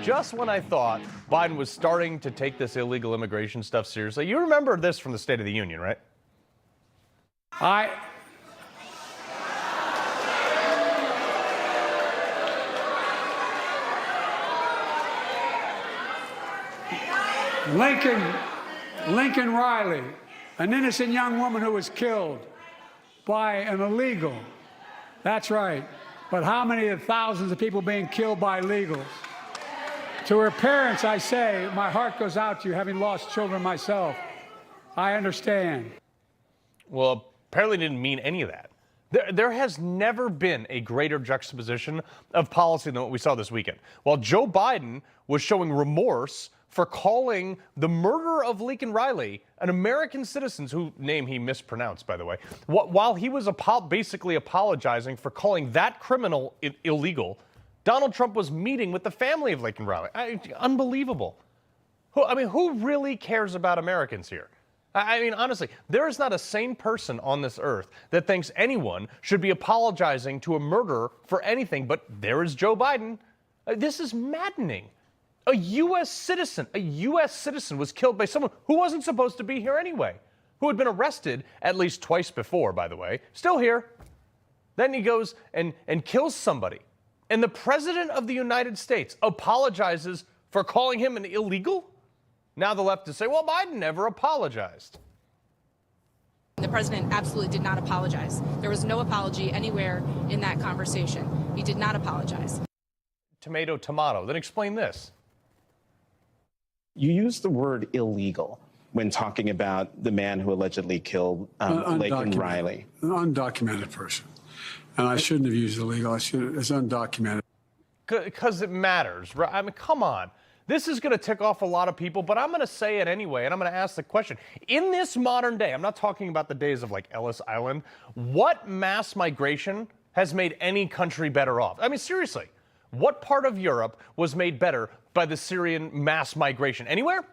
just when I thought Biden was starting to take this illegal immigration stuff seriously. You remember this from the State of the Union, right? Lincoln Riley, an innocent young woman who was killed by an illegal. That's right. But how many of the thousands of people being killed by illegals? To her parents, I say, my heart goes out to you, having lost children myself. I understand. Well, apparently didn't mean any of that. There has never been a greater juxtaposition of policy than what we saw this weekend. While Joe Biden was showing remorse for calling the murderer of Lincoln Riley an American citizen, whose name he mispronounced, by the way, while he was basically apologizing for calling that criminal illegal, Donald Trump was meeting with the family of Lincoln Riley. Unbelievable. Who really cares about Americans here? I mean, honestly, there is not a sane person on this earth that thinks anyone should be apologizing to a murderer for anything, but there is Joe Biden. This is maddening. A U.S. citizen was killed by someone who wasn't supposed to be here anyway, who had been arrested at least twice before, by the way, still here. Then he goes and kills somebody. And the President of the United States apologizes for calling him an illegal? Now the left is saying, well, Biden never apologized. The president absolutely did not apologize. There was no apology anywhere in that conversation. He did not apologize. Tomato, tomato. Then explain this. You use the word illegal when talking about the man who allegedly killed Lincoln Riley. An undocumented person. And I shouldn't have used illegal. It's undocumented. Because it matters, right? I mean, come on. This is going to tick off a lot of people, but I'm going to say it anyway, and I'm going to ask the question. In this modern day, I'm not talking about the days of like Ellis Island, what mass migration has made any country better off? I mean, seriously, what part of Europe was made better by the Syrian mass migration? Anywhere?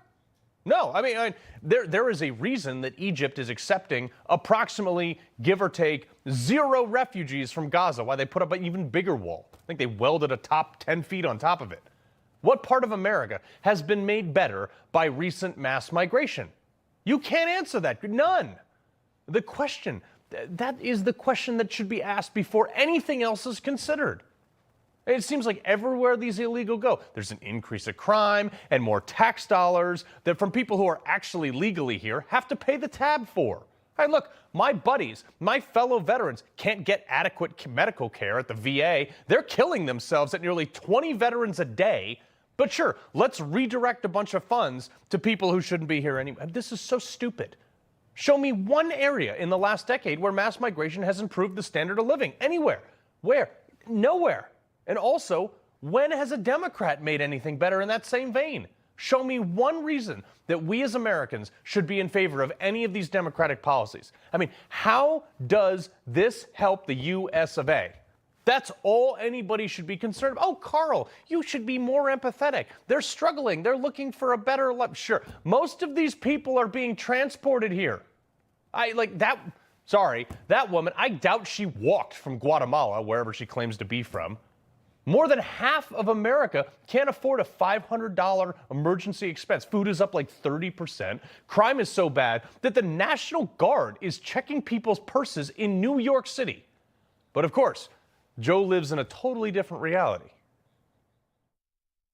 No. I mean, there is a reason that Egypt is accepting approximately, give or take, 0 refugees from Gaza, why they put up an even bigger wall. I think they welded a top 10 feet on top of it. What part of America has been made better by recent mass migration? You can't answer that. None. The question, that is the question that should be asked before anything else is considered. It seems like everywhere these illegal go, there's an increase of crime and more tax dollars that from people who are actually legally here have to pay the tab for. Hey, look, my buddies, my fellow veterans can't get adequate medical care at the VA. They're killing themselves at nearly 20 veterans a day. But sure, let's redirect a bunch of funds to people who shouldn't be here anyway. This is so stupid. Show me one area in the last decade where mass migration has improved the standard of living. Anywhere. Where? Nowhere. And also, when has a Democrat made anything better in that same vein? Show me one reason that we as Americans should be in favor of any of these Democratic policies. I mean, how does this help the U.S. of A.? That's all anybody should be concerned about. Oh, Carl, you should be more empathetic. They're struggling. They're looking for a better life. Sure, most of these people are being transported here. That woman, I doubt she walked from Guatemala, wherever she claims to be from. More than half of America can't afford a $500 emergency expense. Food is up like 30%. Crime is so bad that the National Guard is checking people's purses in New York City. But of course, Joe lives in a totally different reality.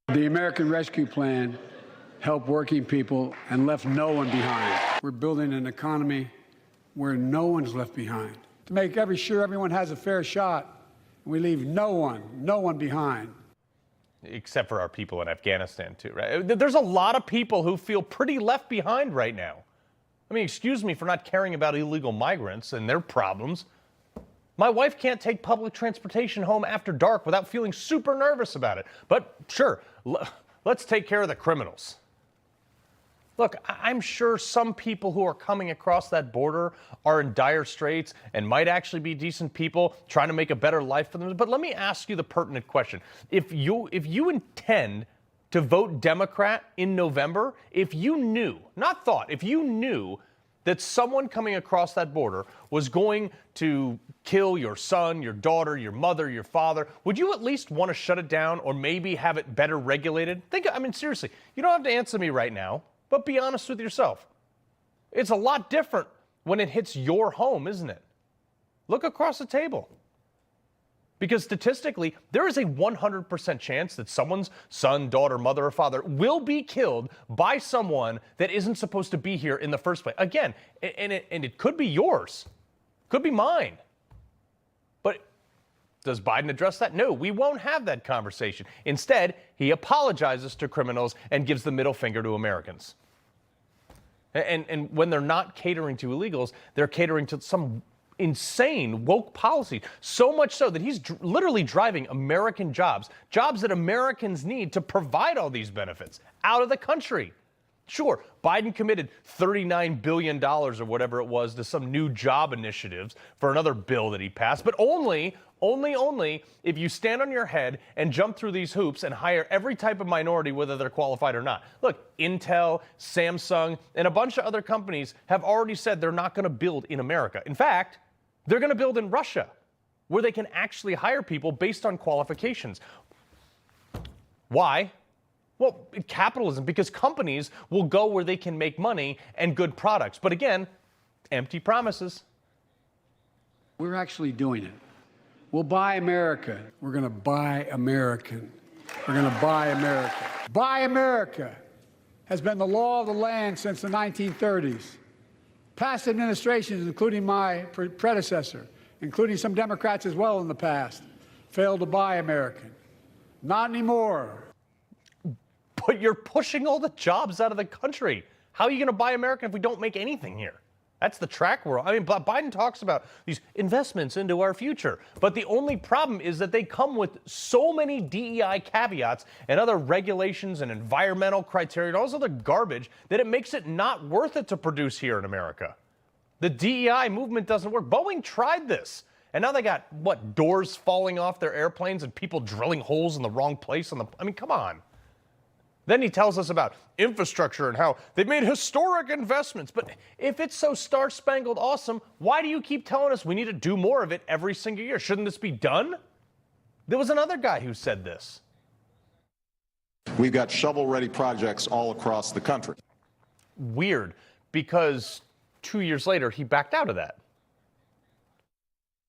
The American Rescue Plan helped working people and left no one behind. We're building an economy where no one's left behind. To make sure everyone has a fair shot, we leave no one behind. Except for our people in Afghanistan, too, right? There's a lot of people who feel pretty left behind right now. I mean, excuse me for not caring about illegal migrants and their problems. My wife can't take public transportation home after dark without feeling super nervous about it. But sure, let's take care of the criminals. Look, I'm sure some people who are coming across that border are in dire straits and might actually be decent people trying to make a better life for them. But let me ask you the pertinent question. If you intend to vote Democrat in November, if you knew, not thought, if you knew that someone coming across that border was going to kill your son, your daughter, your mother, your father, would you at least want to shut it down or maybe have it better regulated? Seriously, you don't have to answer me right now, but be honest with yourself. It's a lot different when it hits your home, isn't it? Look across the table. Because statistically, there is a 100% chance that someone's son, daughter, mother, or father will be killed by someone that isn't supposed to be here in the first place. Again, and it could be yours, could be mine. But does Biden address that? No, we won't have that conversation. Instead, he apologizes to criminals and gives the middle finger to Americans. And when they're not catering to illegals, they're catering to some insane woke policy, so much so that he's literally driving American jobs that Americans need to provide all these benefits, out of the country. Sure, Biden committed $39 billion or whatever it was to some new job initiatives for another bill that he passed, but only if you stand on your head and jump through these hoops and hire every type of minority, whether they're qualified or not. Look, Intel, Samsung, and a bunch of other companies have already said they're not going to build in America. In fact, they're going to build in Russia, where they can actually hire people based on qualifications. Why? Well, capitalism, because companies will go where they can make money and good products. But again, empty promises. We're actually doing it. We'll buy America. We're going to buy American. We're going to buy America. Buy America has been the law of the land since the 1930s. Past administrations, including my predecessor, including some Democrats as well in the past, failed to buy American. Not anymore. But you're pushing all the jobs out of the country. How are you going to buy American if we don't make anything here? That's the track we're on. Biden talks about these investments into our future. But the only problem is that they come with so many DEI caveats and other regulations and environmental criteria and all this other garbage that it makes it not worth it to produce here in America. The DEI movement doesn't work. Boeing tried this. And now they got, doors falling off their airplanes and people drilling holes in the wrong place come on. Then he tells us about infrastructure and how they've made historic investments. But if it's so star-spangled awesome, why do you keep telling us we need to do more of it every single year? Shouldn't this be done? There was another guy who said this. We've got shovel-ready projects all across the country. Weird, because 2 years later, he backed out of that.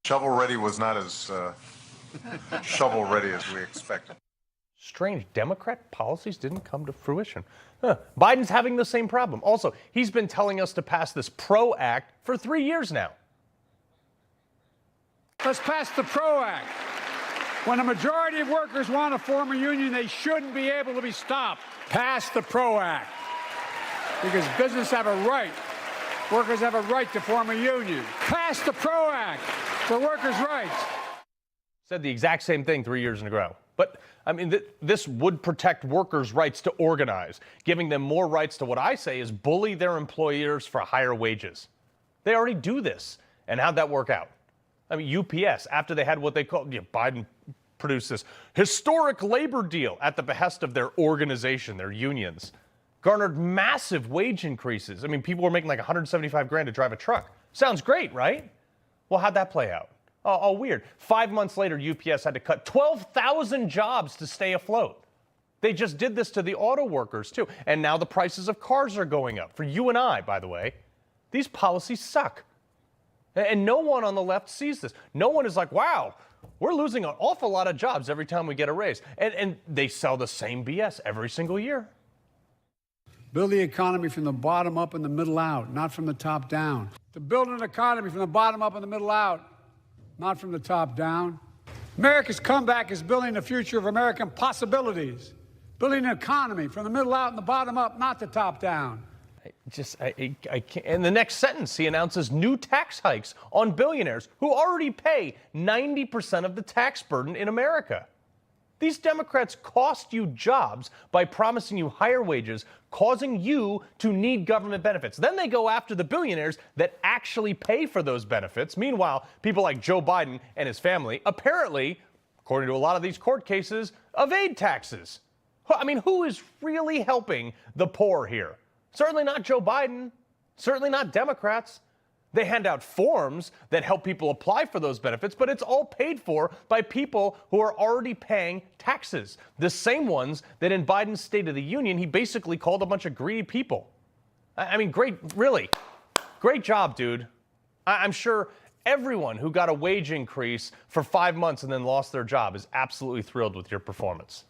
Shovel-ready was not as shovel-ready as we expected. Strange. Democrat policies didn't come to fruition. Biden's having the same problem. Also, he's been telling us to pass this PRO Act for 3 years now. Let's pass the PRO Act. When a majority of workers want to form a union, they shouldn't be able to be stopped. Pass the PRO Act. Because business have a right. Workers have a right to form a union. Pass the PRO Act for workers' rights. Said the exact same thing 3 years in a row. But, this would protect workers' rights to organize, giving them more rights to what I say is bully their employers for higher wages. They already do this. And how'd that work out? UPS, after they had what they called, Biden produced this historic labor deal at the behest of their organization, their unions, garnered massive wage increases. People were making like $175,000 to drive a truck. Sounds great, right? Well, how'd that play out? Oh, weird. 5 months later, UPS had to cut 12,000 jobs to stay afloat. They just did this to the auto workers, too. And now the prices of cars are going up. For you and I, by the way. These policies suck. And no one on the left sees this. No one is like, wow, we're losing an awful lot of jobs every time we get a raise. And they sell the same BS every single year. Build the economy from the bottom up and the middle out, not from the top down. To build an economy from the bottom up and the middle out, not from the top down. America's comeback is building the future of American possibilities. Building an economy from the middle out and the bottom up, not the top down. I can't. In the next sentence, he announces new tax hikes on billionaires who already pay 90% of the tax burden in America. These Democrats cost you jobs by promising you higher wages, causing you to need government benefits. Then they go after the billionaires that actually pay for those benefits. Meanwhile, people like Joe Biden and his family apparently, according to a lot of these court cases, evade taxes. Who is really helping the poor here? Certainly not Joe Biden. Certainly not Democrats. They hand out forms that help people apply for those benefits, but it's all paid for by people who are already paying taxes. The same ones that in Biden's State of the Union, he basically called a bunch of greedy people. I mean, great job, dude. I'm sure everyone who got a wage increase for 5 months and then lost their job is absolutely thrilled with your performance.